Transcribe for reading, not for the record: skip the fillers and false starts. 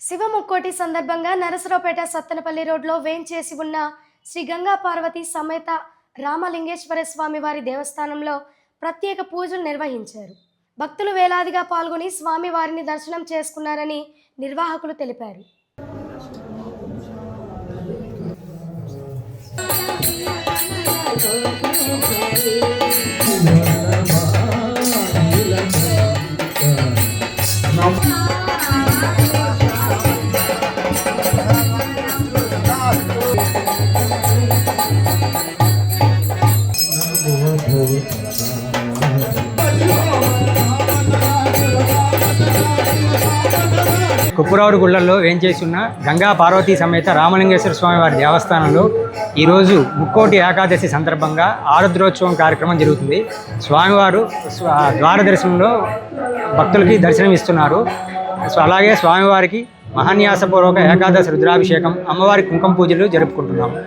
శివ ముక్కోటి సందర్భంగా నరసరావుపేట సత్తెనపల్లి రోడ్లో వేంచేసి ఉన్న శ్రీ గంగా పార్వతి సమేత రామలింగేశ్వర స్వామి వారి దేవస్థానంలో ప్రత్యేక పూజలు నిర్వహించారు. భక్తులు వేలాదిగా పాల్గొని స్వామి వారిని దర్శనం చేసుకున్నారని నిర్వాహకులు తెలిపారు. కుప్పరావురు గుళ్ళల్లో వేంచేసి ఉన్న గంగా పార్వతీ సమేత రామలింగేశ్వర స్వామి వారి దేవస్థానంలో ఈరోజు ముక్కోటి ఏకాదశి సందర్భంగా ఆరుద్రోత్సవం కార్యక్రమం జరుగుతుంది. స్వామివారు ద్వార దర్శనంలో భక్తులకి దర్శనం ఇస్తున్నారు. అలాగే స్వామివారికి మహాన్యాసపూర్వక ఏకాదశి రుద్రాభిషేకం, అమ్మవారి కుంకుమ పూజలు జరుపుకుంటున్నాము.